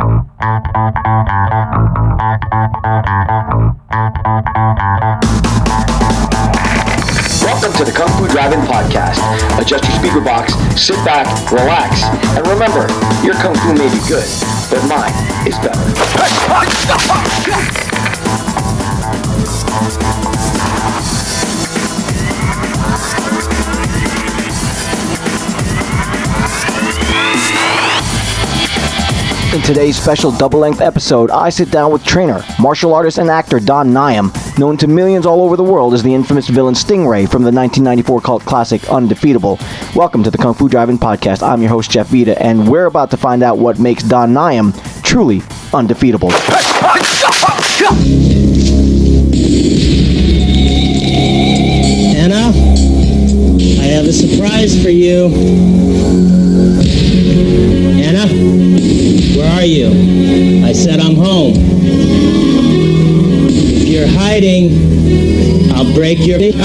Welcome to the Kung Fu Drive-In Podcast. Adjust your speaker box, sit back, relax, and remember, your Kung Fu may be good, but mine is better. In today's special double-length episode, I sit down with trainer, martial artist, and actor Don Niam, known to millions all over the world as the infamous villain Stingray from the 1994 cult classic Undefeatable. Welcome to the Kung Fu Drive-In Podcast. I'm your host, Jeff Vita, and we're about to find out what makes Don Niam truly undefeatable. Anna, I have a surprise for you. Anna, where are you? I said I'm home. If you're hiding, I'll break your neck.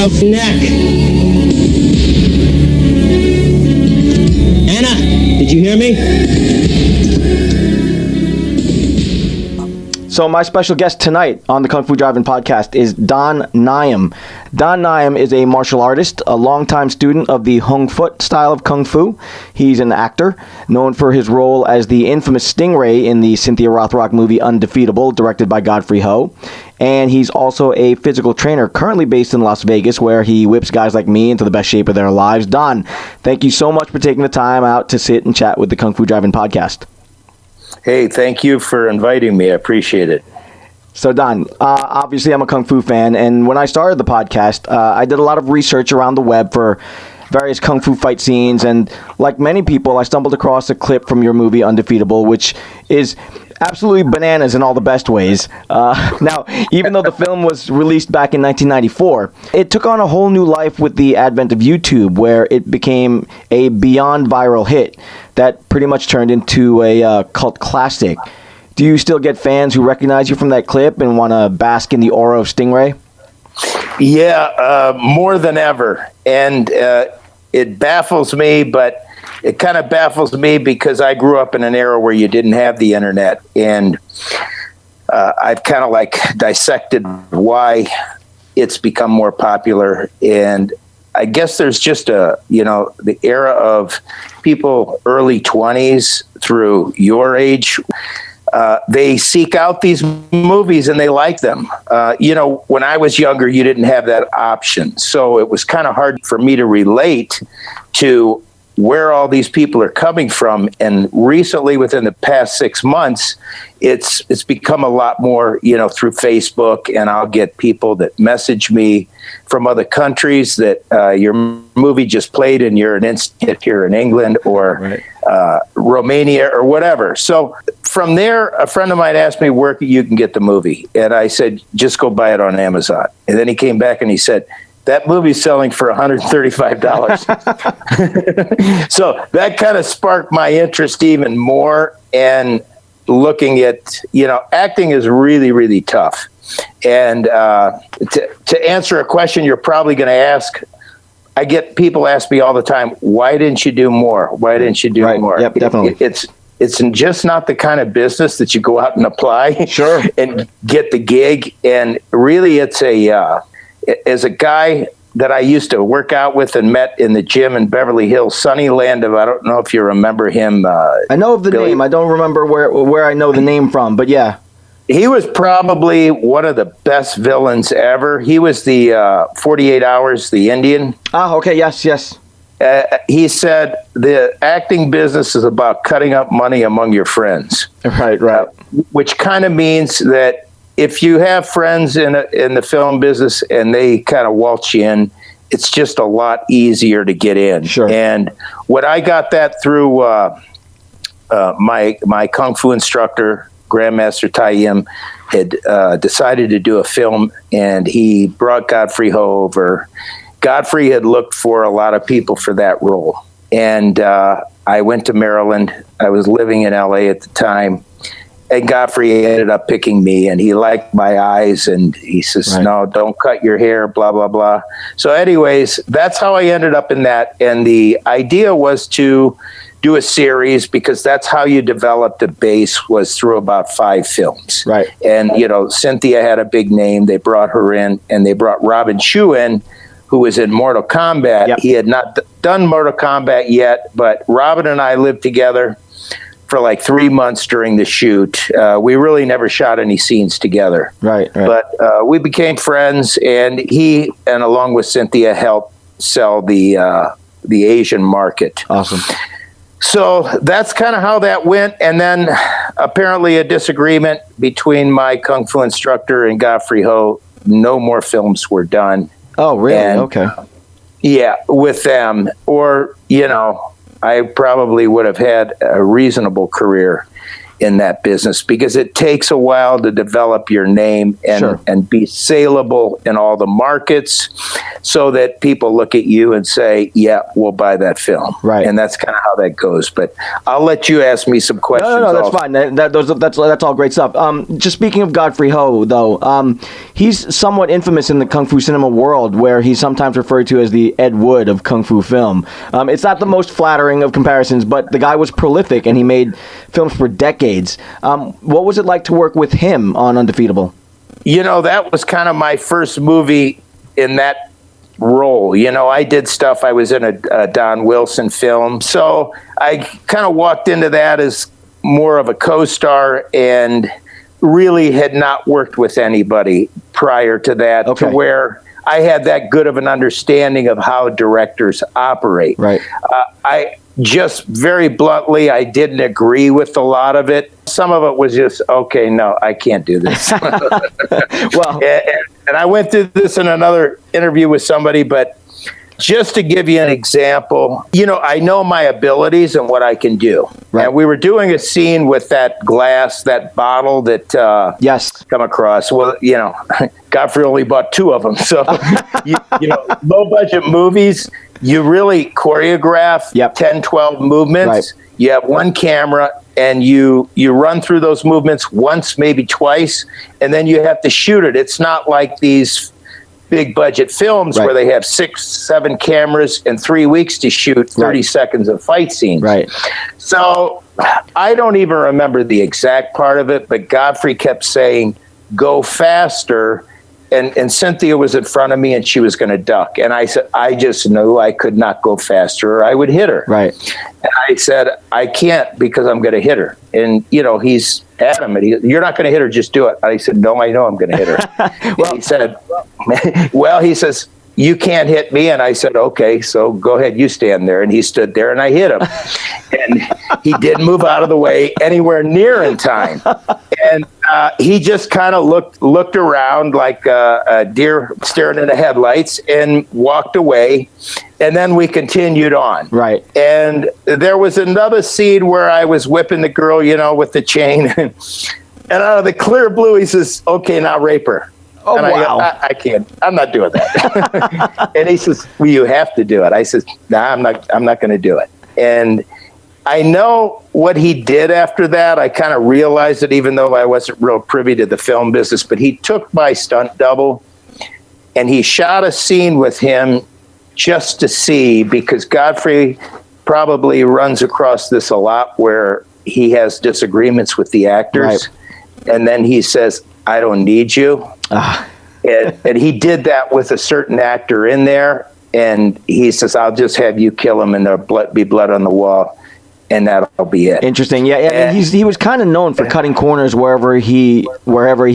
Anna, did you hear me? So my special guest tonight on the Kung Fu Drive-In Podcast is Don Niam. Don Niam is a martial artist, a longtime student of the Hung Fut style of Kung Fu. He's an actor, known for his role as the infamous Stingray in the Cynthia Rothrock movie Undefeatable, directed by Godfrey Ho. And he's also a physical trainer, currently based in Las Vegas, where he whips guys like me into the best shape of their lives. Don, thank you so much for taking the time out to sit and chat with the Kung Fu Drive-In Podcast. Hey, thank you for inviting me. I appreciate it. So, Don, obviously I'm a Kung Fu fan, and when I started the podcast, I did a lot of research around the web for various Kung Fu fight scenes, and like many people, I stumbled across a clip from your movie Undefeatable, which is absolutely bananas in all the best ways. Now, even though the film was released back in 1994, it took on a whole new life with the advent of YouTube, where it became a beyond viral hit that pretty much turned into a cult classic. Do you still get fans who recognize you from that clip and want to bask in the aura of Stingray? Yeah, more than ever. And it baffles me, but it kind of baffles me because I grew up in an era where you didn't have the internet. And I've kind of like dissected why it's become more popular. And I guess there's just the era of people early 20s through your age. They seek out these movies and they like them. When I was younger, you didn't have that option. So it was kind of hard for me to relate to where all these people are coming from. And recently, within the past 6 months, it's become a lot more, through Facebook, and I'll get people that message me from other countries that your movie just played and you're an instant here in England or Romania or whatever. So from there, a friend of mine asked me where you can get the movie. And I said, just go buy it on Amazon. And then he came back and he said, that movie's selling for $135. So that kind of sparked my interest even more. And looking at, acting is really, really tough. And to answer a question you're probably going to ask, I get people ask me all the time, why didn't you do more? Why didn't you do more? Yep, definitely. It's just not the kind of business that you go out and apply and get the gig. And really, it's as a guy that I used to work out with and met in the gym in Beverly Hills, Sunnyland I don't know if you remember him. I know of the name. I don't remember where I know the name from, but yeah. He was probably one of the best villains ever. He was the 48 Hours, the Indian. Ah, okay, yes. He said the acting business is about cutting up money among your friends. Right. Which kind of means that if you have friends in the film business and they kind of waltz you in, it's just a lot easier to get in. Sure. And when I got that through my Kung Fu instructor, Grandmaster Taiyim, had decided to do a film, and he brought Godfrey Ho over. Godfrey had looked for a lot of people for that role. And I went to Maryland. I was living in LA at the time. And Godfrey ended up picking me, and he liked my eyes, and he says, no, don't cut your hair, blah, blah, blah. So anyways, that's how I ended up in that. And the idea was to do a series, because that's how you developed a base, was through about 5 films. Right. And, Cynthia had a big name. They brought her in, and they brought Robin Chu in, who was in Mortal Kombat. Yep. He had not done Mortal Kombat yet, but Robin and I lived together for like 3 months during the shoot. We really never shot any scenes together. Right. But we became friends, and he, and along with Cynthia, helped sell the Asian market. Awesome. So that's kind of how that went. And then apparently a disagreement between my Kung Fu instructor and Godfrey Ho. No more films were done. Oh, really? And, okay. Yeah, with them. Or, I probably would have had a reasonable career in that business, because it takes a while to develop your name and be saleable in all the markets, so that people look at you and say, yeah, we'll buy that film. Right. And that's kind of how that goes. But I'll let you ask me some questions. No, that's fine. That's all great stuff. Just speaking of Godfrey Ho, though, he's somewhat infamous in the Kung Fu cinema world, where he's sometimes referred to as the Ed Wood of Kung Fu film. It's not the most flattering of comparisons, but the guy was prolific, and he made films for decades. What was it like to work with him on Undefeatable? That was kind of my first movie in that role. I did stuff. I was in a Don Wilson film. So I kind of walked into that as more of a co-star, and really had not worked with anybody prior to that, to where I had that good of an understanding of how directors operate. Right. I just very bluntly, I didn't agree with a lot of it. Some of it was just, okay, no, I can't do this. Well, and I went through this in another interview with somebody, but just to give you an example, I know my abilities and what I can do. Right. And we were doing a scene with that glass, that bottle that yes, come across. Well, Godfrey only bought 2 of them. So, low budget movies, you really choreograph 10, 12 movements. Right. You have one camera, and you run through those movements once, maybe twice, and then you have to shoot it. It's not like these big budget films where they have 6, 7 cameras and 3 weeks to shoot 30 seconds of fight scenes. Right. So I don't even remember the exact part of it, but Godfrey kept saying, go faster. And Cynthia was in front of me, and she was going to duck. And I said, I just knew I could not go faster, or I would hit her. Right. And I said, I can't, because I'm going to hit her. And, he's adamant. You're not going to hit her, just do it. I said, no, I know I'm going to hit her. Well, he said, he says, you can't hit me. And I said, okay, so go ahead, you stand there. And he stood there, and I hit him. And he didn't move out of the way anywhere near in time. And he just kind of looked around like a deer staring into headlights, and walked away. And then we continued on. Right. And there was another scene where I was whipping the girl, with the chain. And out of the clear blue, he says, okay, now rape her. Oh, and wow. I can't. I'm not doing that. And he says, well, you have to do it. I said, nah, I'm not going to do it. And I know what he did after that. I kind of realized it, even though I wasn't real privy to the film business. But he took my stunt double, and he shot a scene with him just to see, because Godfrey probably runs across this a lot, where he has disagreements with the actors. Right. And then he says, I don't need you. And he did that with a certain actor in there. And he says, I'll just have you kill him, and there'll be blood on the wall. And that'll be it. Interesting. Yeah. And he was kind of known for cutting corners wherever he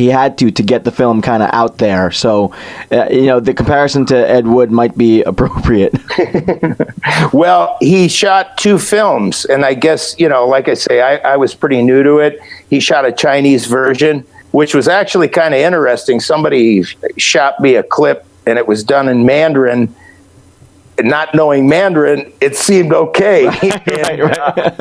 had to get the film kind of out there. So, the comparison to Ed Wood might be appropriate. Well, he shot 2 films, and I guess, like I say, I was pretty new to it. He shot a Chinese version, which was actually kind of interesting. Somebody shot me a clip, and it was done in Mandarin. Not knowing Mandarin, it seemed okay. Right.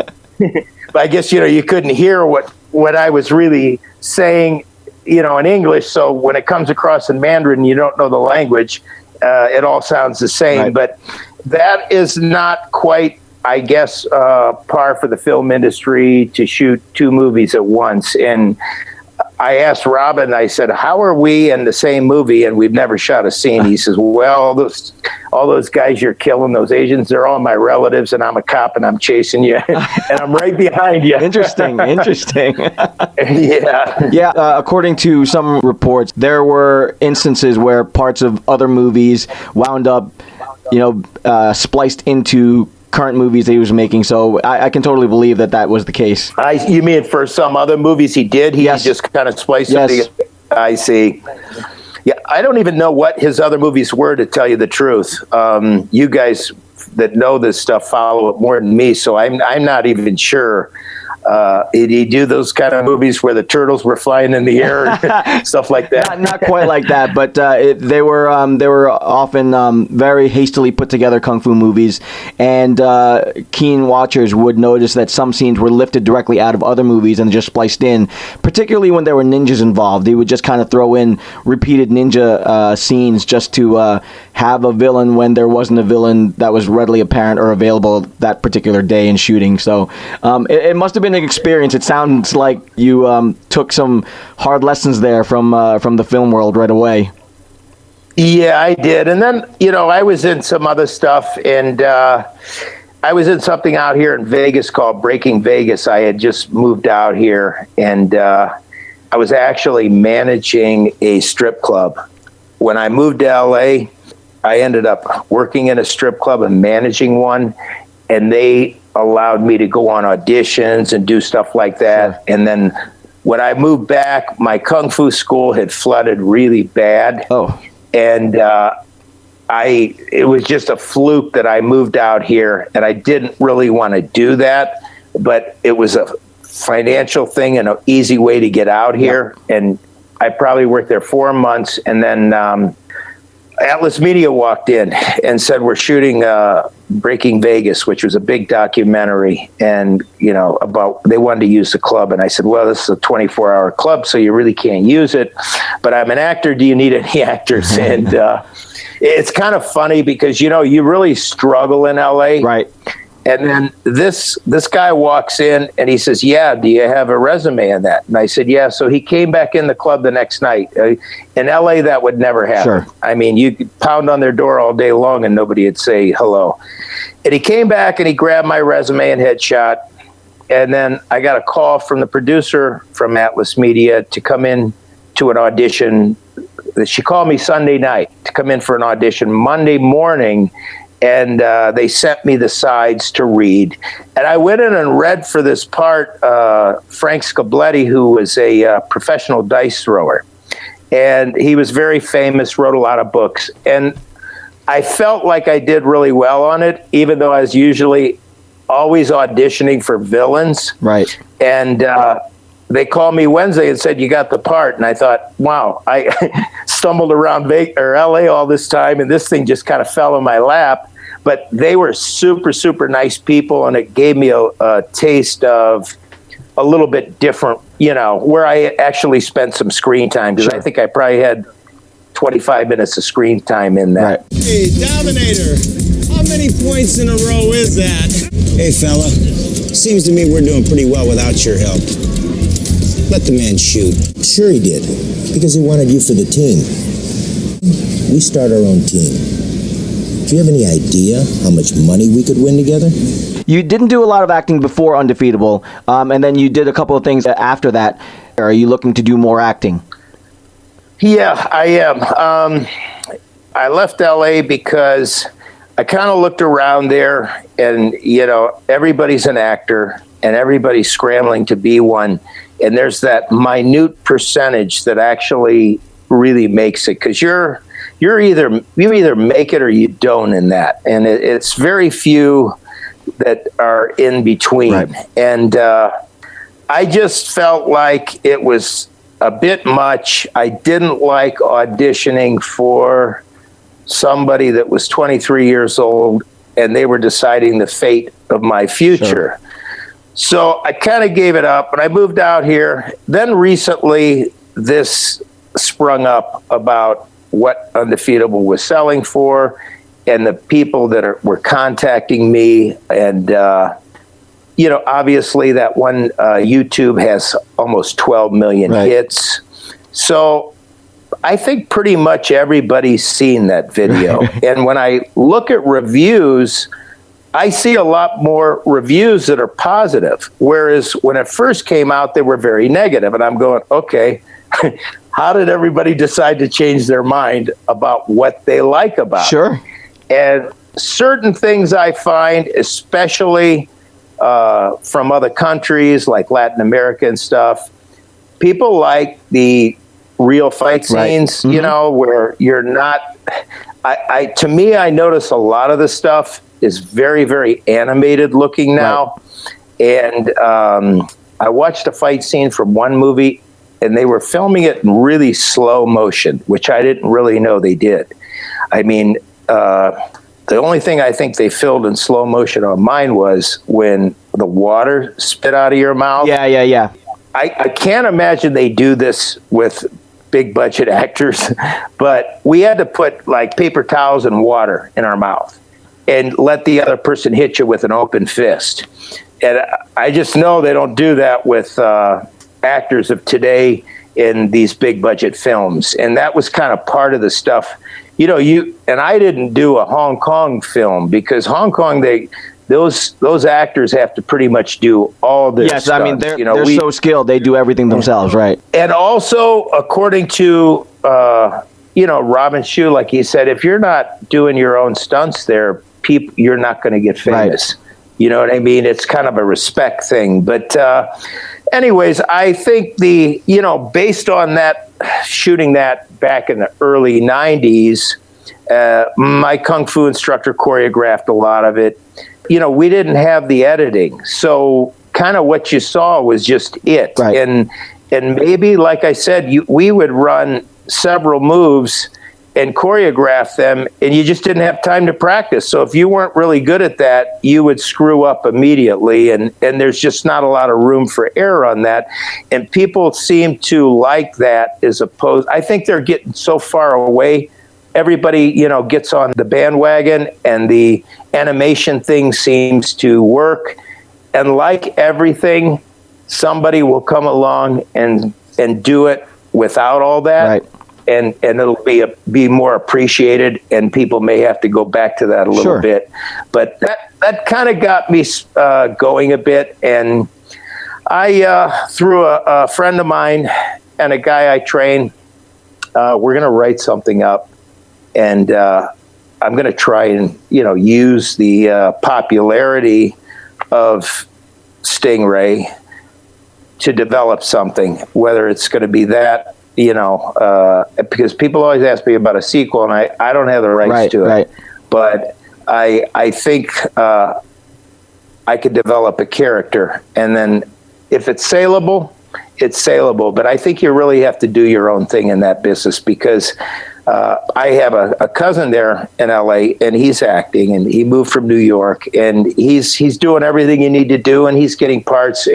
But I guess, you couldn't hear what I was really saying, in English. So when it comes across in Mandarin, you don't know the language. It all sounds the same. Right. But that is not quite, I guess, par for the film industry to shoot 2 movies at once. And I asked Robin, I said, how are we in the same movie and we've never shot a scene? He says, well, all those guys you're killing, those Asians, they're all my relatives, and I'm a cop, and I'm chasing you, and I'm right behind you. Interesting. Yeah. Yeah, according to some reports, there were instances where parts of other movies wound up, spliced into current movies that he was making. So I can totally believe that was the case. You mean for some other movies he did? He Yes. just kind of spliced Yes. it together? I see. Yeah, I don't even know what his other movies were, to tell you the truth. You guys that know this stuff follow it more than me, so I'm not even sure. Did he do those kind of movies where the turtles were flying in the air and stuff like that? Not quite like that, but they were often very hastily put together kung fu movies, and keen watchers would notice that some scenes were lifted directly out of other movies and just spliced in, particularly when there were ninjas involved. He would just kind of throw in repeated ninja scenes just to have a villain when there wasn't a villain that was readily apparent or available that particular day in shooting. So it must have been an experience. It sounds like you took some hard lessons there from the film world right away. Yeah, I did. And then, I was in some other stuff, and I was in something out here in Vegas called Breaking Vegas. I had just moved out here, and I was actually managing a strip club. When I moved to LA, I ended up working in a strip club and managing one, and they allowed me to go on auditions and do stuff like that. Sure. And then when I moved back, my kung fu school had flooded really bad. Oh. And it was just a fluke that I moved out here, and I didn't really want to do that, but it was a financial thing and an easy way to get out here. Yeah. And I probably worked there 4 months, and then Atlas Media walked in and said, we're shooting Breaking Vegas, which was a big documentary, and about they wanted to use the club. And I said, well, this is a 24-hour club, so you really can't use it, but I'm an actor. Do you need any actors? And it's kind of funny because you really struggle in LA, right? And then this guy walks in and he says, yeah, do you have a resume in that? And I said, yeah. So he came back in the club the next night. In LA, that would never happen. Sure. I mean, you could pound on their door all day long and nobody would say hello. And he came back and he grabbed my resume and headshot. And then I got a call from the producer from Atlas Media to come in to an audition. She called me Sunday night to come in for an audition Monday morning. And they sent me the sides to read. And I went in and read for this part Frank Scabletti, who was a professional dice thrower. And he was very famous, wrote a lot of books. And I felt like I did really well on it, even though I was usually always auditioning for villains. Right. And they called me Wednesday and said, you got the part. And I thought, wow, I stumbled around LA all this time, and this thing just kind of fell in my lap. But they were super, super nice people, and it gave me a taste of a little bit different, where I actually spent some screen time, because I think I probably had 25 minutes of screen time in that. Right. Hey, Dominator, how many points in a row is that? Hey, fella, seems to me we're doing pretty well without your help. Let the man shoot. Sure he did, because he wanted you for the team. We start our own team. Do you have any idea how much money we could win together? You didn't do a lot of acting before Undefeatable, and then you did a couple of things after that. Are you looking to do more acting? Yeah, I am. I left LA because I kind of looked around there, and everybody's an actor and everybody's scrambling to be one, and there's that minute percentage that actually really makes it, because you either make it or you don't in that, and it's very few that are in between. Right. And I just felt like it was a bit much. I didn't like auditioning for somebody that was 23 years old and they were deciding the fate of my future. Sure. So I kind of gave it up, and I moved out here. Then recently this sprung up about what Undefeatable was selling for, and the people that were contacting me. And, obviously that one YouTube has almost 12 million hits. So I think pretty much everybody's seen that video. And when I look at reviews, I see a lot more reviews that are positive. Whereas when it first came out, they were very negative. And I'm going, okay, how did everybody decide to change their mind about what they like about it? Sure. And certain things I find, especially from other countries like Latin America and stuff, people like the real fight scenes, right. You know, where you're not, to me, I notice a lot of the stuff is very, very animated looking now. Right. And I watched a fight scene from one movie, and they were filming it in really slow motion, which I didn't really know they did. I mean, the only thing I think they filmed in slow motion on mine was when the water spit out of your mouth. Yeah. I can't imagine they do this with big budget actors, but we had to put like paper towels and water in our mouth and let the other person hit you with an open fist. And I just know they don't do that with actors of today in these big budget films. And that was kind of part of the stuff. You know, and I didn't do a Hong Kong film because Hong Kong, those actors have to pretty much do all this. Yes, stunts. I mean they're so skilled; they do everything themselves, right? And also, according to Robin Shue, like he said, if you're not doing your own stunts, you're not going to get famous. Right. You know what I mean? It's kind of a respect thing. But anyways, I think based on that, shooting that back in the early 90s, my Kung Fu instructor choreographed a lot of it. You know, we didn't have the editing. So kind of what you saw was just it. Right. And maybe, like I said, we would run several moves and choreograph them, and you just didn't have time to practice. So if you weren't really good at that, you would screw up immediately, and there's just not a lot of room for error on that. And people seem to like that as opposed. I think they're getting so far away. Everybody, gets on the bandwagon, and the animation thing seems to work. And like everything, somebody will come along and do it without all that. Right. And it'll be more appreciated, and people may have to go back to that a little bit. But that kind of got me going a bit. And I, through a friend of mine and a guy I train, we're going to write something up, and I'm going to try and use the popularity of Stingray to develop something, whether it's going to be that. Because people always ask me about a sequel, and I don't have the rights to it. Right. But I think I could develop a character, and then if it's saleable, it's saleable. But I think you really have to do your own thing in that business, because I have a cousin there in LA, and he's acting, and he moved from New York, and he's doing everything you need to do, and he's getting parts,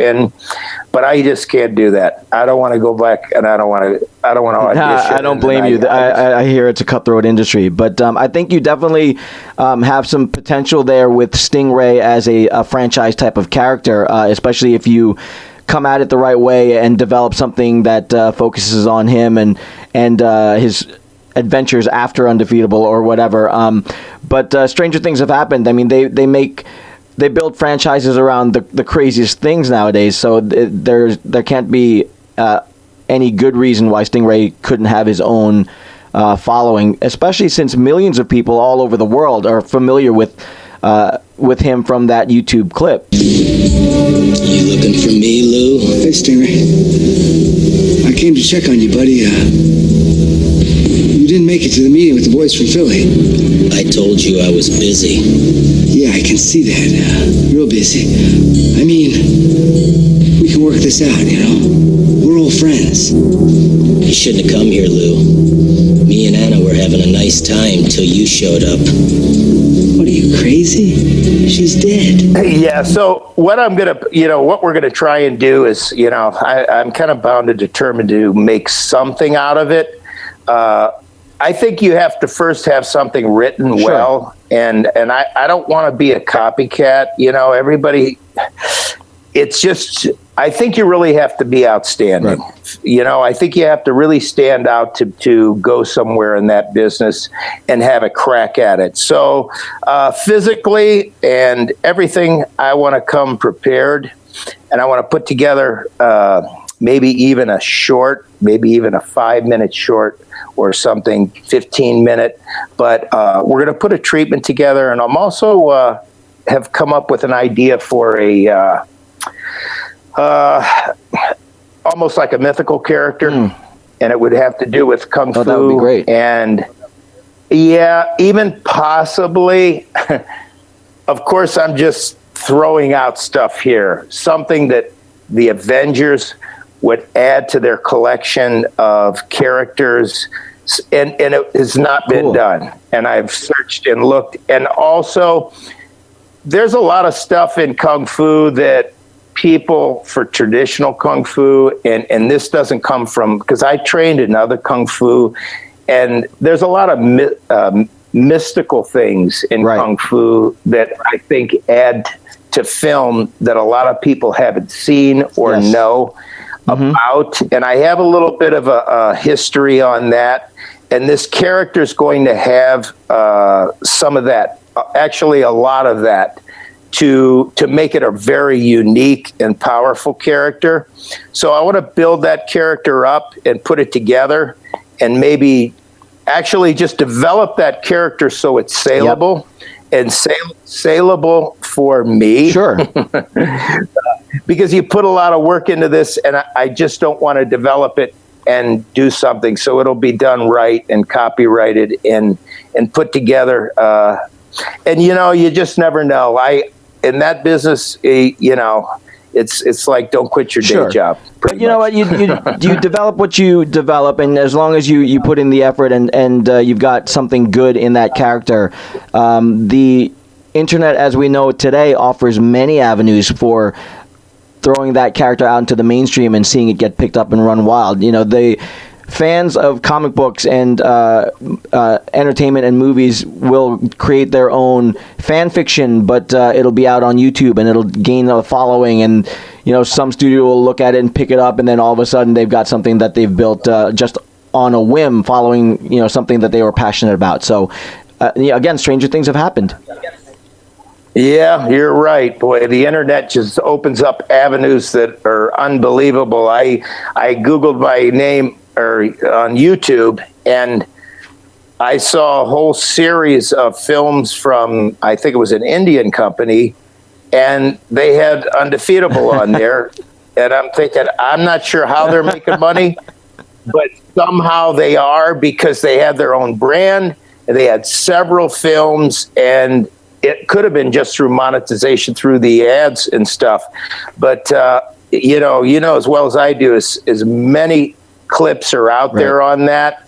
but I just can't do that. I don't want to go back, and I don't want to audition. I don't blame you. I hear it's a cutthroat industry, but I think you definitely have some potential there with Stingray as a franchise type of character, especially if you come at it the right way and develop something that focuses on him and his adventures after Undefeatable or whatever. But stranger things have happened. I mean, they build franchises around the craziest things nowadays. So there can't be any good reason why Stingray couldn't have his own following, especially since millions of people all over the world are familiar with him from that YouTube clip. You looking for me, Lou? Hey, Stingray. I came to check on you, buddy. You didn't make it to the meeting with the boys from Philly. I told you I was busy. Yeah, I can see that. Real busy. I mean, we can work this out, We're old friends. You shouldn't have come here, Lou. Me and Anna were having a nice time till you showed up. What are you, crazy? She's dead. Yeah, so what what we're gonna try and do is, I'm kind of bound and determined to make something out of it. I think you have to first have something written well, and I don't want to be a copycat. Everybody, it's just, I think you really have to be outstanding. Right. You know, I think you have to really stand out to go somewhere in that business and have a crack at it. So physically and everything, I want to come prepared, and I want to put together maybe even a short, maybe even a 5-minute short or something, 15-minute. But we're going to put a treatment together, and I'm also have come up with an idea for a almost like a mythical character, and it would have to do with kung fu. That would be great. And yeah, even possibly, of course, I'm just throwing out stuff here, something that the Avengers would add to their collection of characters, and it has not been done. And I've searched and looked, and also there's a lot of stuff in kung fu that people for traditional kung fu, and this doesn't come from, because I trained in other kung fu, and there's a lot of mystical things in kung fu that I think add to film that a lot of people haven't seen or know about. And I have a little bit of a history on that, and this character is going to have some of that, actually a lot of that, to make it a very unique and powerful character. So I want to build that character up and put it together, and actually just develop that character so it's saleable and saleable for me. Sure. Because you put a lot of work into this, and I just don't want to develop it and do something so it'll be done right and copyrighted and put together. And you just never know. In that business, it's like, don't quit your day job. But you know what? You develop what you develop, and as long as you put in the effort and you've got something good in that character, the internet, as we know it today, offers many avenues for throwing that character out into the mainstream and seeing it get picked up and run wild. The fans of comic books and entertainment and movies will create their own fan fiction, but it'll be out on YouTube and it'll gain a following, and some studio will look at it and pick it up, and then all of a sudden they've got something that they've built just on a whim, following something that they were passionate about. So again, stranger things have happened. Yeah, you're right. Boy, the internet just opens up avenues that are unbelievable. I Googled my name on YouTube, and I saw a whole series of films from, I think it was an Indian company, and they had Undefeatable on there. And I'm thinking, I'm not sure how they're making money, but somehow they are, because they have their own brand, and they had several films, and it could have been just through monetization through the ads and stuff. But, you know as well as I do, as many clips are out there on that.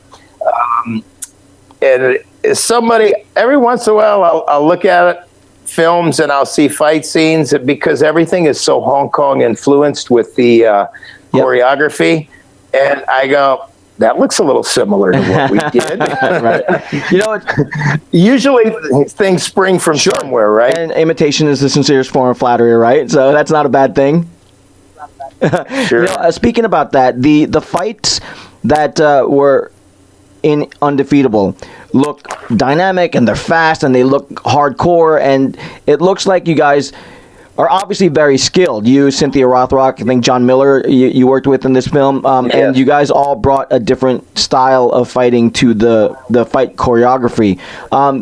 And somebody, every once in a while, I'll look at it, films, and I'll see fight scenes, because everything is so Hong Kong influenced with the choreography. And I go, that looks a little similar to what we did. Usually things spring from somewhere, right? And imitation is the sincerest form of flattery, right? So that's not a bad thing. Sure. Speaking about that, the fights that were in Undefeatable look dynamic, and they're fast, and they look hardcore, and it looks like you guys are obviously very skilled. You, Cynthia Rothrock, I think John Miller, you worked with in this film, and you guys all brought a different style of fighting to the fight choreography.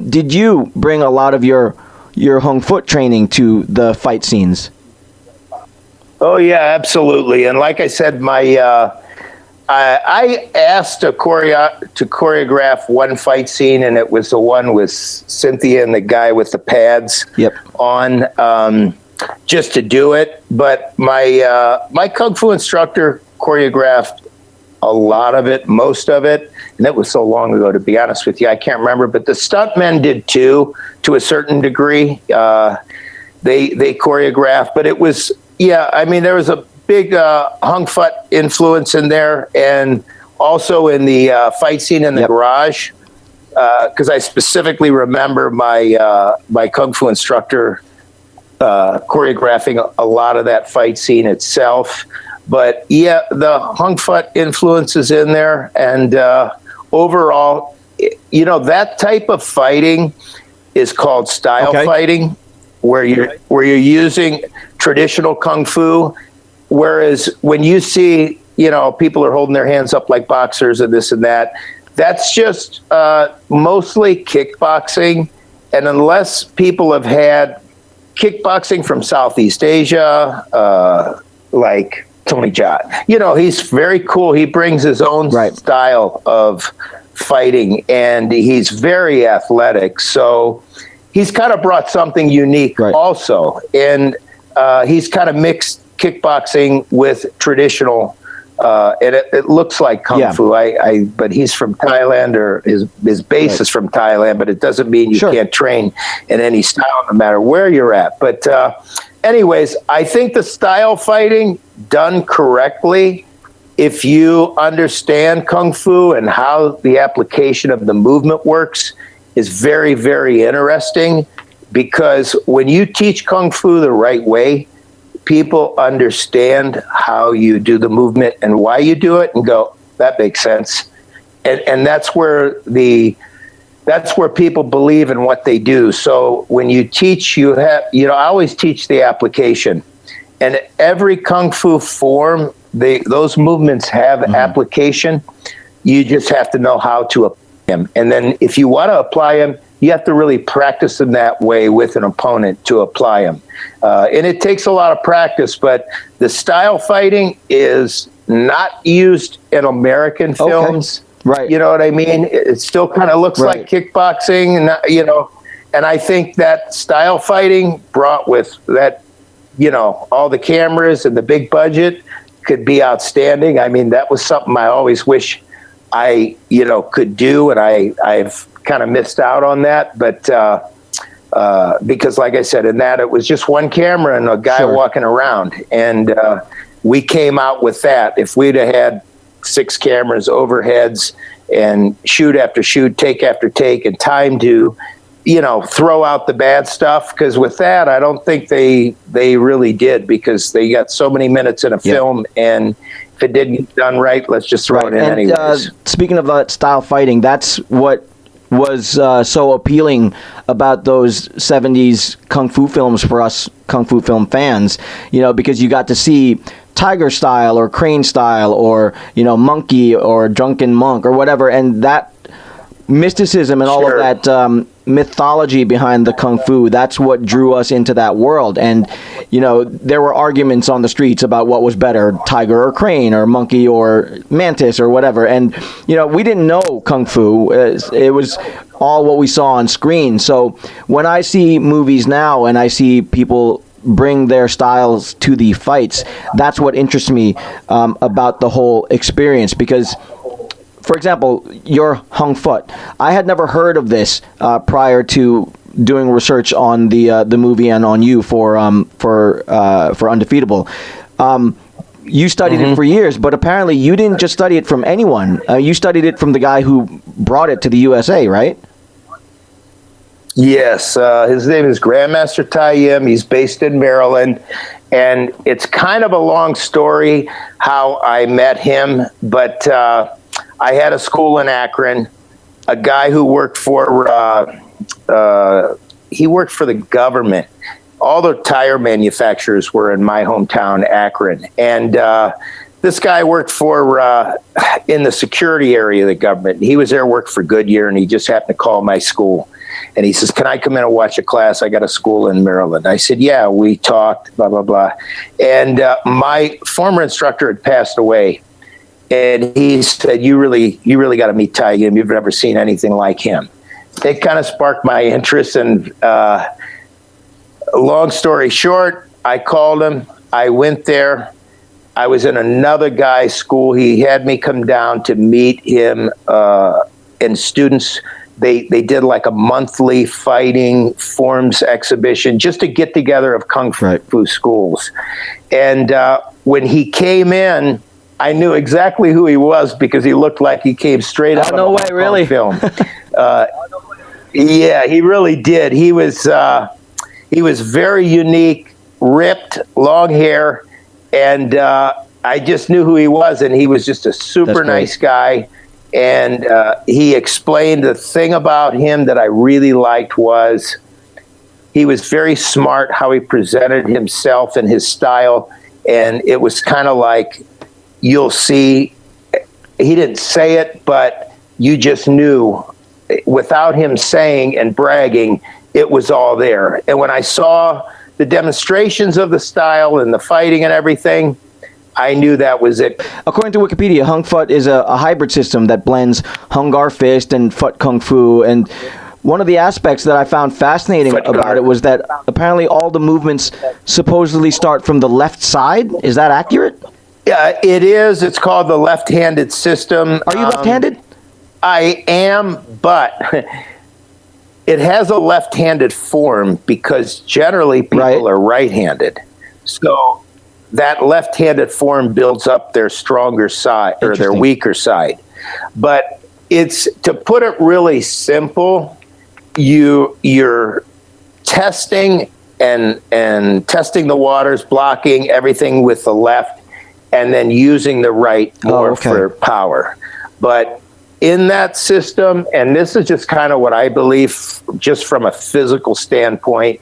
Did you bring a lot of your Hung Fut training to the fight scenes? Oh yeah, absolutely. And like I said, I asked to choreograph one fight scene, and it was the one with Cynthia and the guy with the pads on, just to do it. But my Kung Fu instructor choreographed a lot of it, most of it. And that was so long ago, to be honest with you, I can't remember. But the stuntmen did too, to a certain degree. They choreographed, but it was, there was a big Hung Fut influence in there, and also in the fight scene in the garage, because I specifically remember my Kung Fu instructor choreographing a lot of that fight scene itself. But yeah, the Hung Fut influence is in there, and overall, that type of fighting is called style fighting, where you're using traditional kung fu. Whereas when you see, people are holding their hands up like boxers and this and that, that's just mostly kickboxing. And unless people have had kickboxing from Southeast Asia, like Tony Jaa, he's very cool. He brings his own style of fighting, and he's very athletic. So he's kind of brought something unique also. And he's kind of mixed kickboxing with traditional, and it looks like kung fu. But he's from Thailand, or his base is from Thailand, but it doesn't mean you can't train in any style no matter where you're at. But anyways, I think the style fighting done correctly, if you understand kung fu and how the application of the movement works, is very, very interesting, because when you teach kung fu the right way, people understand how you do the movement and why you do it, and go, that makes sense. And that's where people believe in what they do. So when you teach, I always teach the application. And every kung fu form, those movements have application. You just have to know how to apply them. And then if you want to apply them, you have to really practice them that way with an opponent to apply them. And it takes a lot of practice, but the style fighting is not used in American films. Right. You know what I mean? It still kind of looks like kickboxing, and and I think that style fighting brought with that, all the cameras and the big budget could be outstanding. I mean, that was something I always wish I, could do, and I've kind of missed out on that. But because, like I said, in that it was just one camera and a guy walking around, and we came out with that. If we'd have had 6 cameras, overheads, and shoot after shoot, take after take, and time to, throw out the bad stuff, because with that, I don't think they really did, because they got so many minutes in a film, and if it didn't get done right, let's just throw it in anyways. Speaking of style fighting, that's what was so appealing about those 70s kung fu films for us kung fu film fans, because you got to see tiger style or crane style or monkey or drunken monk or whatever, and that mysticism and all of that mythology behind the kung fu, that's what drew us into that world. And there were arguments on the streets about what was better, tiger or crane or monkey or mantis or whatever, and we didn't know kung fu. It was all what we saw on screen. So when I see movies now and I see people bring their styles to the fights, that's what interests me about the whole experience. Because, for example, your Hung Fut, I had never heard of this prior to doing research on the movie and on you for Undefeatable. You studied it for years, but apparently you didn't just study it from anyone. You studied it from the guy who brought it to the USA, right? Yes, his name is Grandmaster Don Nyam. He's based in Maryland, and it's kind of a long story how I met him, but I had a school in Akron. A guy who worked for the government. All the tire manufacturers were in my hometown, Akron, and this guy worked for in the security area of the government. He was there, worked for Goodyear, and he just happened to call my school. And he says, "Can I come in and watch a class? I got a school in Maryland." I said, "Yeah." We talked, blah, blah, blah. And my former instructor had passed away. And he said, you really got to meet Don Nyam. You've never seen anything like him. It kind of sparked my interest. And long story short, I called him. I went there. I was in another guy's school. He had me come down to meet him and students. They did like a monthly fighting forms exhibition just to get together of kung fu schools. And when he came in, I knew exactly who he was because he looked like he came straight out of a film. Yeah, he really did. He was he was very unique, ripped, long hair, and I just knew who he was, and he was just a super nice guy. And he explained the thing about him that I really liked was he was very smart how he presented himself and his style, and it was kind of like, you'll see, he didn't say it, but you just knew without him saying and bragging, it was all there. And when I saw the demonstrations of the style and the fighting and everything, I knew that was it. According to Wikipedia, Hung Fut is a hybrid system that blends Hung Gar Fist and Fut Kung Fu. And one of the aspects that I found fascinating about it was that apparently all the movements supposedly start from the left side. Is that accurate? Yeah, it is. It's called the left-handed system. Are you left-handed? I am, but it has a left-handed form because generally people are right-handed. So that left-handed form builds up their stronger side or their weaker side. But it's, to put it really simple, you're testing and testing the waters, blocking everything with the left, and then using the right more for power. But in that system, and this is just kind of what I believe, just from a physical standpoint,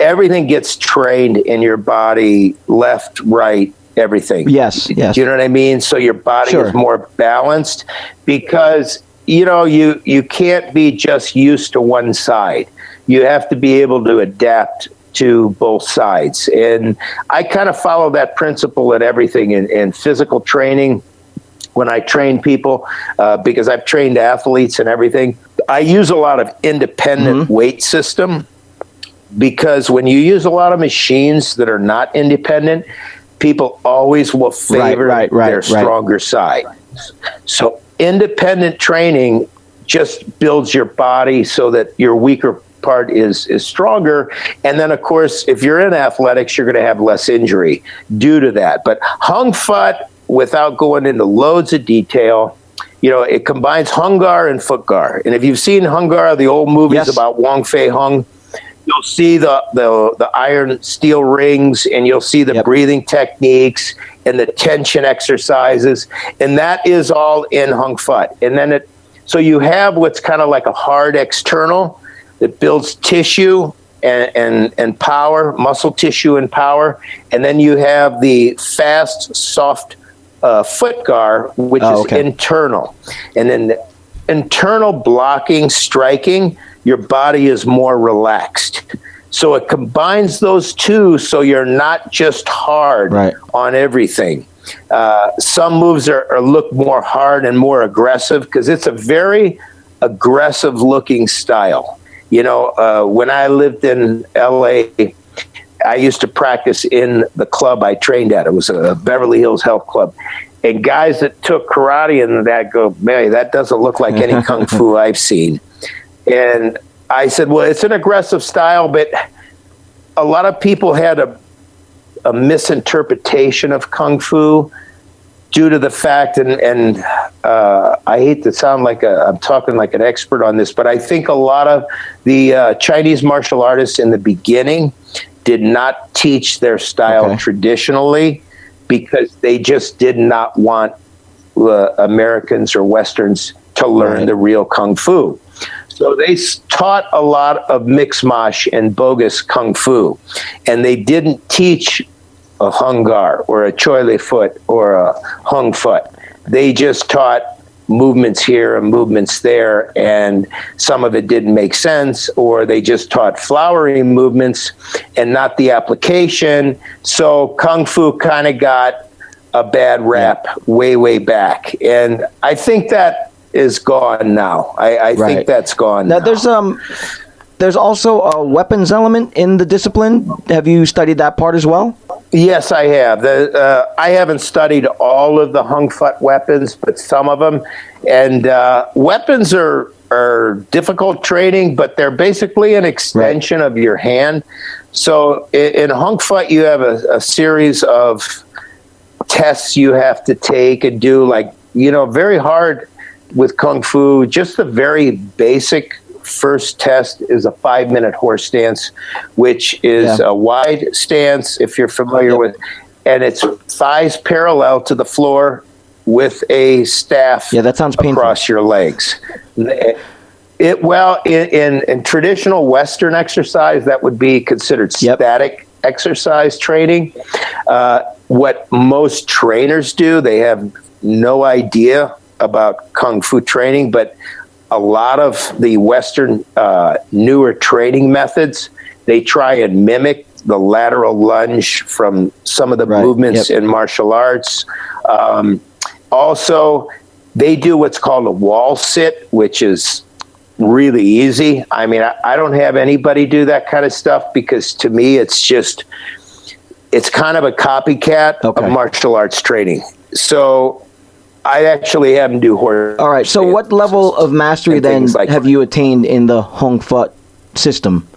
everything gets trained in your body, left, right, everything. Yes. Do you know what I mean? So your body is more balanced because, you know, you can't be just used to one side. You have to be able to adapt to both sides. And I kind of follow that principle in everything in physical training. When I train people, because I've trained athletes and everything, I use a lot of independent weight system. Because when you use a lot of machines that are not independent, people always will favor their stronger side. So independent training just builds your body so that your weaker part is stronger. And then, of course, if you're in athletics, you're going to have less injury due to that. But Hung Fut, without going into loads of detail, you know, it combines Hung Gar and Fut Gar. And if you've seen Hung Gar, the old movies about Wong Fei Hung, you'll see the iron steel rings, and you'll see the breathing techniques and the tension exercises, and that is all in Hung Fut. And then so you have what's kind of like a hard external that builds tissue and power, muscle tissue and power, and then you have the fast, soft Fut Gar, which is internal, and then the internal blocking, striking, your body is more relaxed. So it combines those two so you're not just hard on everything. Some moves look more hard and more aggressive because it's a very aggressive looking style. You know, when I lived in LA, I used to practice in the club I trained at. It was a Beverly Hills Health Club. And guys that took karate and that go, man, that doesn't look like any kung fu I've seen. And I said, well, it's an aggressive style, but a lot of people had a misinterpretation of kung fu due to the fact, and I hate to sound like I'm talking like an expert on this, but I think a lot of the Chinese martial artists in the beginning did not teach their style traditionally because they just did not want Americans or Westerns to learn the real kung fu. So they taught a lot of mixed mosh and bogus kung fu, and they didn't teach a Hung Gar or a Choi Le Fut or a Hung Fut. They just taught movements here and movements there, and some of it didn't make sense, or they just taught flowery movements and not the application. So kung fu kind of got a bad rap way back, and I think that is gone now. I think that's gone now. There's also a weapons element in the discipline. Have you studied that part as well? Yes, I have. I haven't studied all of the Hung Fut weapons, but some of them. And weapons are difficult training, but they're basically an extension of your hand. So in Hung Fut, you have a series of tests you have to take and do, like, you know, very hard with Kung Fu, just the very basic first test is a 5-minute horse stance, which is a wide stance, if you're familiar with, and it's thighs parallel to the floor with a staff that sounds painful. Across your legs. In traditional Western exercise, that would be considered static exercise training. What most trainers do, they have no idea about Kung Fu training, but a lot of the Western newer training methods, they try and mimic the lateral lunge from some of the movements in martial arts. Also, they do what's called a wall sit, which is really easy. I mean, I don't have anybody do that kind of stuff because to me, it's kind of a copycat of martial arts training. So I actually have them do horse. All right. So what level of mastery then have you attained in the Hung Fut system?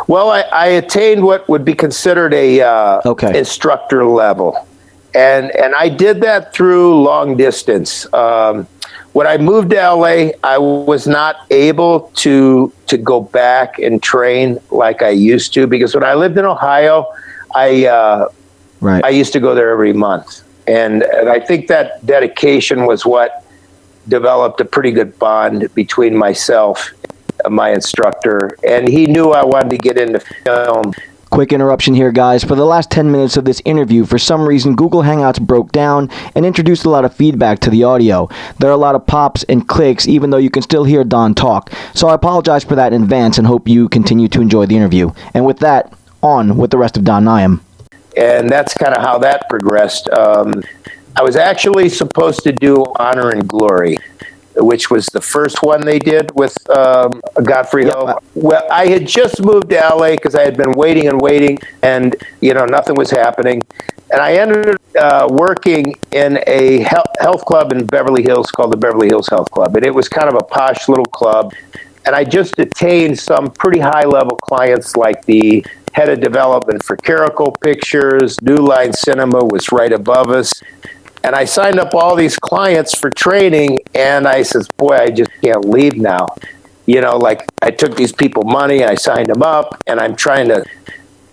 Well, I attained what would be considered a instructor level. And I did that through long distance. When I moved to LA, I was not able to go back and train like I used to, because when I lived in Ohio, I used to go there every month. And I think that dedication was what developed a pretty good bond between myself and my instructor. And he knew I wanted to get into film. Quick interruption here, guys. For the last 10 minutes of this interview, for some reason, Google Hangouts broke down and introduced a lot of feedback to the audio. There are a lot of pops and clicks, even though you can still hear Don talk. So I apologize for that in advance and hope you continue to enjoy the interview. And with that, on with the rest of Don Niam. And that's kind of how that progressed. I was actually supposed to do Honor and Glory, which was the first one they did with Godfrey Ho. Well, I had just moved to LA because I had been waiting, and nothing was happening. And I ended up working in a health club in Beverly Hills called the Beverly Hills Health Club. And it was kind of a posh little club. And I just attained some pretty high-level clients, like the head of development for Caracal Pictures. New Line Cinema was right above us. And I signed up all these clients for training, and I says, boy, I just can't leave now. I took these people money, I signed them up, and I'm trying to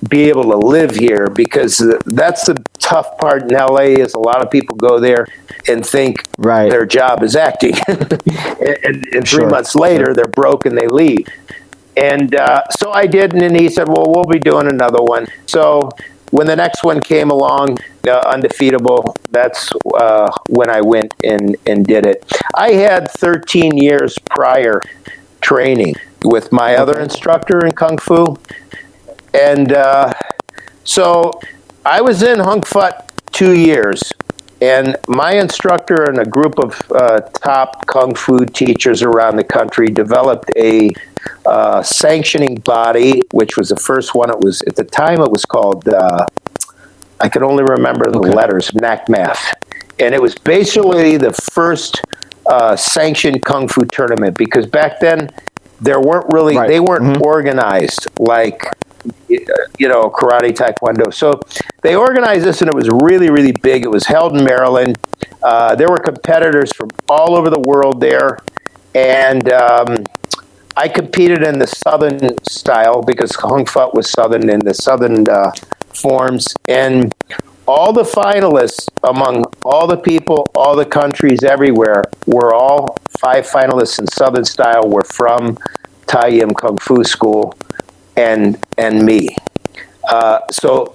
be able to live here, because that's the tough part in LA is a lot of people go there and think their job is acting. and 3 months later, they're broke and they leave. And so I did, and then he said, well, we'll be doing another one. So when the next one came along, Undefeatable, that's when I went and did it. I had 13 years prior training with my other instructor in Kung Fu. And so I was in Hung Fut 2 years, and my instructor and a group of top Kung Fu teachers around the country developed a sanctioning body, which was the first one. It was, at the time, it was called, I can only remember the letters, NACMAF. And it was basically the first sanctioned Kung Fu tournament, because back then there weren't really, they weren't organized like, karate, taekwondo. So they organized this, and it was really, really big. It was held in Maryland. There were competitors from all over the world there. And I competed in the Southern style, because Hung Fut was Southern, in the Southern forms. And all the finalists, among all the people, all the countries everywhere, were all 5 finalists in Southern style were from Tai Yim Kung Fu School and me. So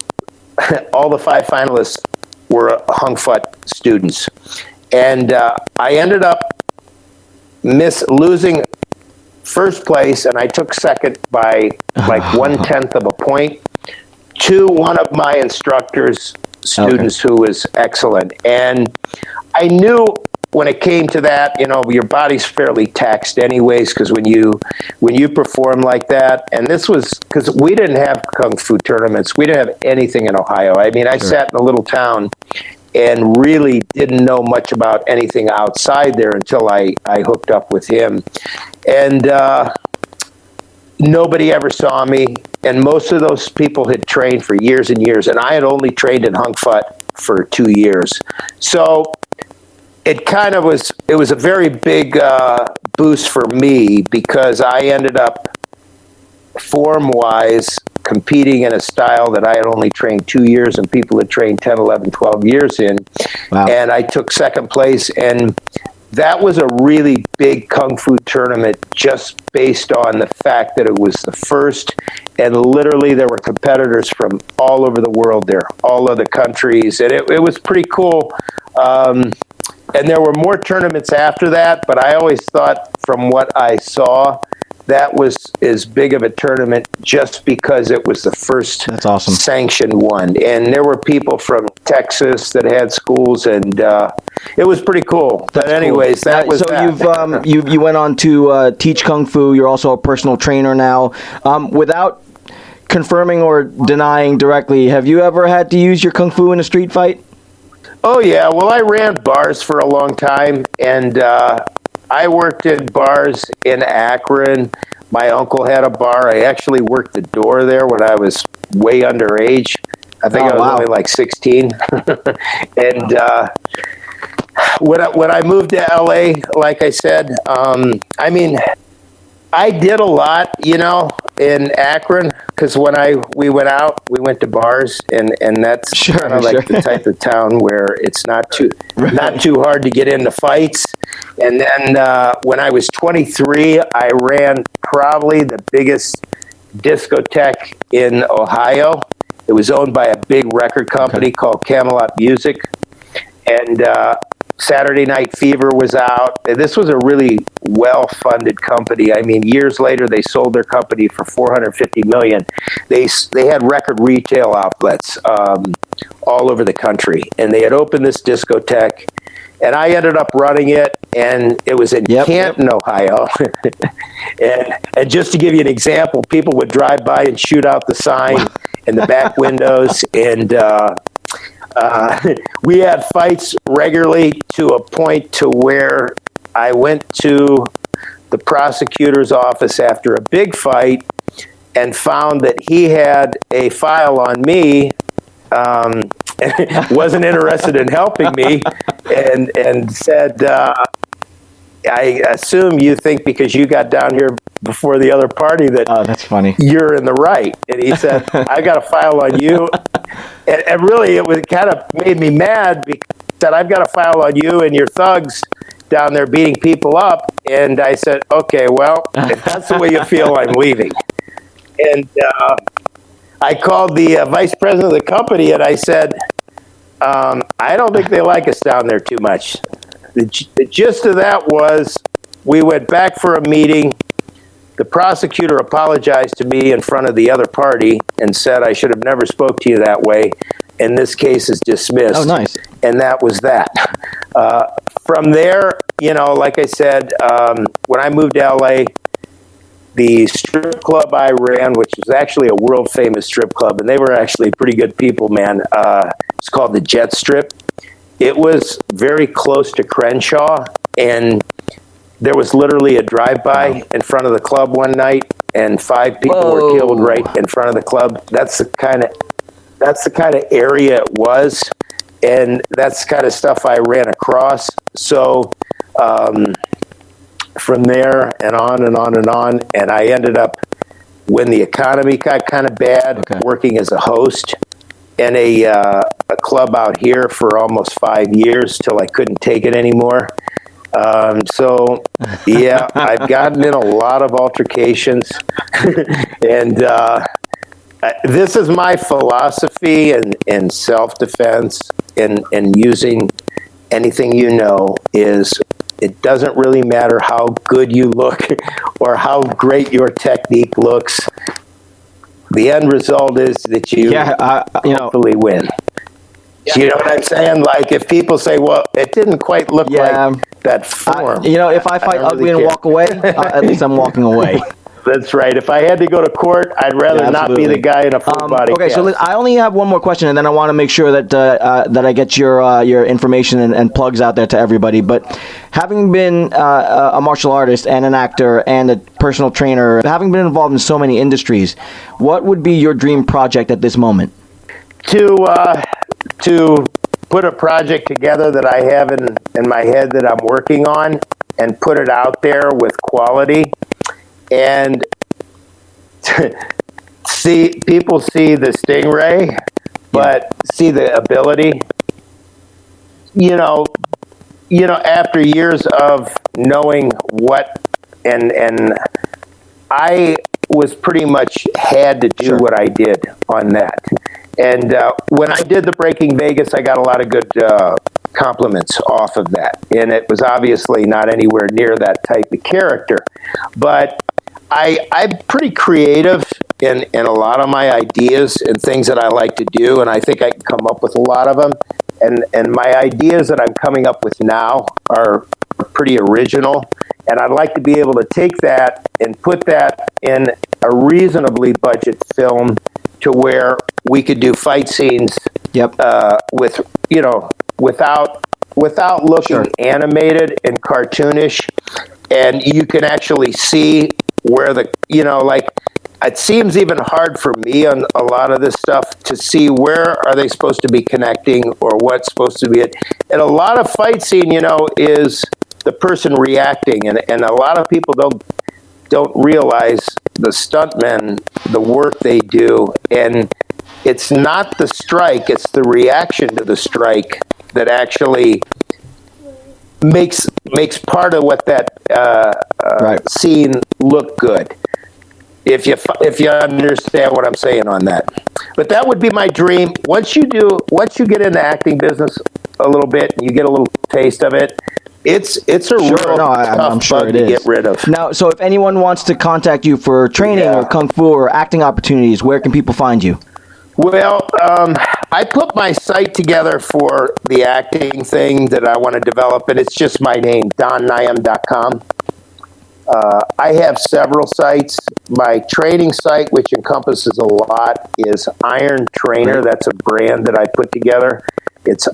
all the 5 finalists were Hung Fut students. And I ended up losing first place, and I took second by like 1/10 of a point to one of my instructor's students who was excellent. And I knew when it came to that, your body's fairly taxed anyways, because when you perform like that, and this was because we didn't have Kung Fu tournaments, we didn't have anything in Ohio. I mean, I sat in a little town and really didn't know much about anything outside there until I hooked up with him. And nobody ever saw me, and most of those people had trained for years and years, and I had only trained in Hung Fut for 2 years. So it kind of was, it was a very big boost for me because I ended up form-wise competing in a style that I had only trained 2 years and people had trained 10, 11, 12 years in. Wow. And I took second place, and that was a really big Kung Fu tournament just based on the fact that it was the first, and literally there were competitors from all over the world there, all other countries, and it was pretty cool. And there were more tournaments after that, but I always thought from what I saw, that was as big of a tournament just because it was the first That's awesome. sanctioned one. And there were people from Texas that had schools, and it was pretty cool. But anyways, cool. that was so that. you went on to teach Kung Fu. You're also a personal trainer now. Without confirming or denying directly, have you ever had to use your Kung Fu in a street fight? Oh, yeah. Well, I ran bars for a long time, and I worked in bars in Akron. My uncle had a bar. I actually worked the door there when I was way underage. I think I was only like 16. And when I moved to LA, like I said, I mean, I did a lot, you know, in Akron, because when we went out, we went to bars, and that's kind of like the type of town where it's not too hard to get into fights. And then when I was 23, I ran probably the biggest discotheque in Ohio. It was owned by a big record company called Camelot Music, and Saturday Night Fever was out. This was a really well-funded company. I mean, years later, they sold their company for $450 million. They had record retail outlets all over the country, and they had opened this discotheque, and I ended up running it, and it was in Canton, Ohio. and just to give you an example, people would drive by and shoot out the sign in the back windows, and we had fights regularly to a point to where I went to the prosecutor's office after a big fight and found that he had a file on me, wasn't interested in helping me, and said, I assume you think because you got down here before the other party that that's funny. You're in the right. And he said, I got a file on you. And really, it was kind of made me mad because he said, I've got a file on you and your thugs down there beating people up. And I said, okay, well, if that's the way you feel, I'm leaving. And I called the vice president of the company and I said, I don't think they like us down there too much. The gist of that was we went back for a meeting. The prosecutor apologized to me in front of the other party and said I should have never spoke to you that way, and this case is dismissed. Oh, nice. And that was that. From there, you know, like I said, when I moved to LA, the strip club I ran, which was actually a world-famous strip club, and they were actually pretty good people, man. It's called the Jet Strip. It was very close to Crenshaw, and there was literally a drive-by in front of the club one night, and 5 people were killed right in front of the club. That's the kind of area it was, and that's the kind of stuff I ran across. So from there and on and on and on, and I ended up, when the economy got kind of bad, working as a host in a club out here for almost 5 years till I couldn't take it anymore. So, yeah, I've gotten in a lot of altercations, and this is my philosophy in self-defense and using anything you know is it doesn't really matter how good you look or how great your technique looks. The end result is that you hopefully win. Yeah. You know what I'm saying? Like if people say, well, it didn't quite look like that form. If I fight ugly and walk away, at least I'm walking away. That's right. If I had to go to court, I'd rather not be the guy in a full body cast. So I only have one more question, and then I want to make sure that that I get your information and plugs out there to everybody. But having been a martial artist and an actor and a personal trainer, having been involved in so many industries, what would be your dream project at this moment? To put a project together that I have in my head that I'm working on and put it out there with quality, and people see the stingray, but see the ability. After years of knowing what, and I was pretty much had to do what I did on that. And when I did the Breaking Vegas, I got a lot of good compliments off of that. And it was obviously not anywhere near that type of character. But I'm pretty creative in a lot of my ideas and things that I like to do, and I think I can come up with a lot of them. And my ideas that I'm coming up with now are pretty original, and I'd like to be able to take that and put that in a reasonably budget film to where we could do fight scenes with without looking animated and cartoonish, and you can actually see where it seems even hard for me on a lot of this stuff to see where are they supposed to be connecting or what's supposed to be it. And a lot of fight scene, is the person reacting, and a lot of people don't realize the stuntmen, the work they do, and it's not the strike, it's the reaction to the strike that actually makes part of what that scene look good. If you understand what I'm saying on that. But that would be my dream. Once you get in the acting business a little bit, and you get a little taste of it, it's a real tough bug to get rid of. Now, so if anyone wants to contact you for training or kung fu or acting opportunities, where can people find you? Well, I put my site together for the acting thing that I want to develop, and it's just my name, donnyam.com. I have several sites. My training site, which encompasses a lot, is Iron Trainer. That's a brand that I put together. It's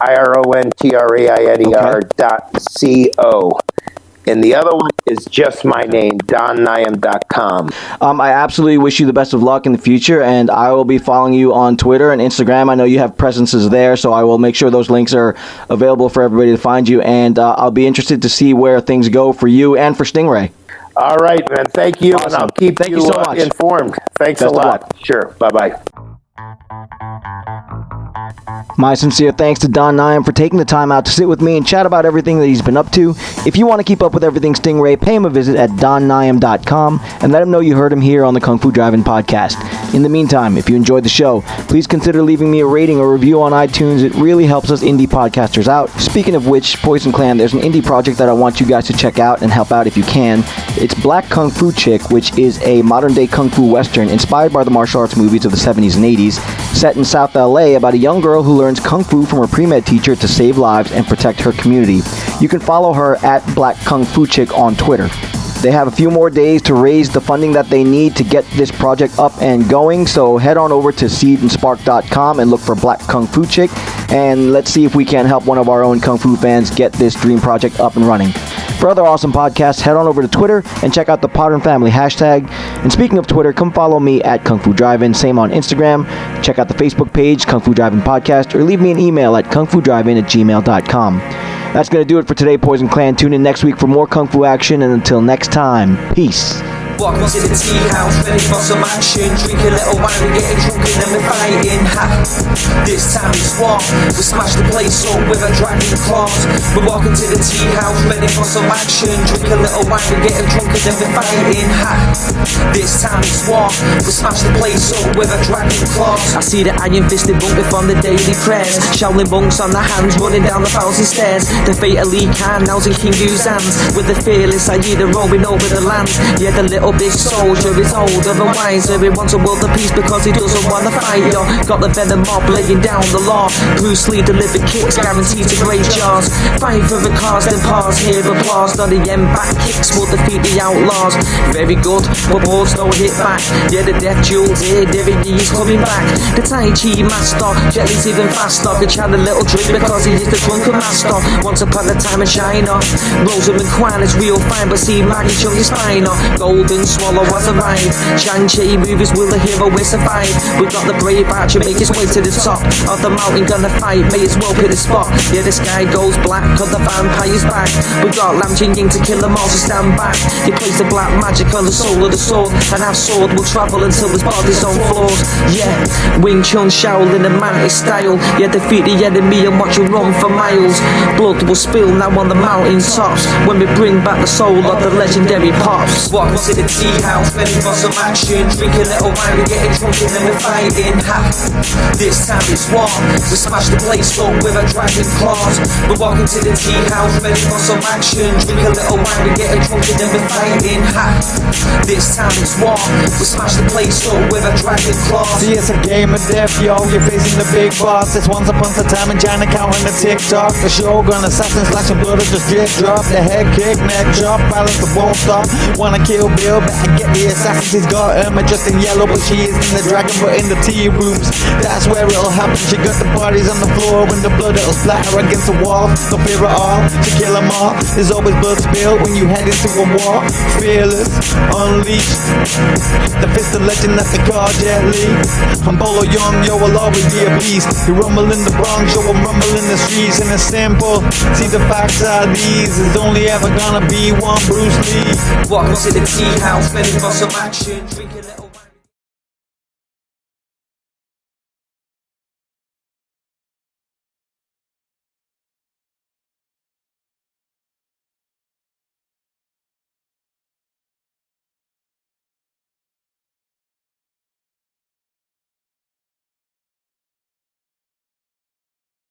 IRONTRAINER.co. And the other one is just my name, donnyam.com. I absolutely wish you the best of luck in the future, and I will be following you on Twitter and Instagram. I know you have presences there, so I will make sure those links are available for everybody to find you, and I'll be interested to see where things go for you and for Stingray. All right, man. Thank you, Awesome. and I'll keep you so much. informed. Thanks Best a lot. Sure. Bye-bye. My sincere thanks to Don Niam for taking the time out to sit with me and chat about everything that he's been up to. If you want to keep up with everything Stingray, pay him a visit at donnyam.com and let him know you heard him here on the Kung Fu Drive-In podcast. In the meantime, if you enjoyed the show, please consider leaving me a rating or review on iTunes. It really helps us indie podcasters out. Speaking of which, Poison Clan, there's an indie project that I want you guys to check out and help out if you can. It's Black Kung Fu Chick, which is a modern-day kung fu western inspired by the martial arts movies of the 70s and 80s, set in South LA about a young girl who learns kung fu from her pre-med teacher to save lives and protect her community. You can follow her at Black Kung Fu Chick on Twitter. They have a few more days to raise the funding that they need to get this project up and going, so head on over to seedandspark.com and look for Black Kung Fu Chick, and let's see if we can help one of our own kung fu fans get this dream project up and running. For other awesome podcasts, head on over to Twitter and check out the Podern Family hashtag. And speaking of Twitter, come follow me at Kung Fu Drive-In, same on Instagram. Check out the Facebook page, Kung Fu Drive-In Podcast, or leave me an email at kungfudrivein@gmail.com. That's going to do it for today, Poison Clan. Tune in next week for more Kung Fu action, and until next time, peace. Walking to the tea house, ready for some action. Drink a little wine, we're getting drunk and then we're fighting. This time it's war. We smash the place up with a dragon claws. We're walking to the tea house, ready for some action. Drink a little wine, we're getting drunk and then we're fighting. This time it's war. We smash the place up with a dragon claws. I see the iron-fisted monk from the daily prayers. Shaolin monks on their hands, running down the 1,000 stairs. The fatally kind, now's in King Yu's hands. With the fearless Aida roaming over the land. Yeah, the little big soldier is older and wiser. He wants a world of peace because he doesn't want to fight. Yo, got the venom mob laying down the law. Bruce Lee delivered kicks, guaranteed to break jaws. Fight for the cause, then pause, hear applause. Don Niam back kicks will defeat the outlaws. Very good, but balls don't hit back. Yeah, the death jewel here, Derry is coming back. The Tai Chi master, Jelly's even faster. Could chant a little drink because he is the drunken master. Once upon a time in China, Rosamund Kwan is real fine, but see Maggie Chung is finer. Gold and swallow as a ride. Shang-Chi movies, will the hero will survive? We got the brave archer make his way to the top of the mountain, gonna fight, may as well pick the spot. Yeah, the sky goes black, cause the vampire's back. We got Lam Ching Ying to kill them all, so stand back. He plays the black magic on the soul of the sword, and our sword will travel until his body's on floors. Yeah, Wing Chun, Shaolin and Mantis style. Yeah, defeat the enemy and watch him run for miles. Blood will spill now on the mountain tops when we bring back the soul of the legendary Pops. Welcome to the tea house, ready for some action. Drink a little wine, we're getting drunk and then we're fighting. Ha! This time it's war. We smash the place up with our dragon claws. We're walking to the tea house, ready for some action. Drink a little wine, we're getting drunk and then we're fighting. Ha! This time it's war. We smash the place up with our dragon claws. See, it's a game of death, yo. You're facing the big boss. It's once upon a time in China counting the TikTok. The Shogun, assassin, slashing blood, or just get dropped. The head kick, neck chop, violence that won't stop. Wanna kill Bill, better get the assassins. He's got Irma just in yellow, but she isn't the dragon, but in the tea rooms. That's where it'll happen. She got the bodies on the floor when the blood it'll splatter against the wall. No fear at all to kill them all. There's always blood spilled when you head into a war. Fearless, unleashed. The fist of legend that they call Jet Li. I'm Bolo Young, yo, will always be a beast. You rumble in the Bronx, yo, I'm rumble in the streets. And it's simple, see the facts are these. There's only ever gonna be one Bruce Lee. Welcome to the tea house, ready for some action. Drink a little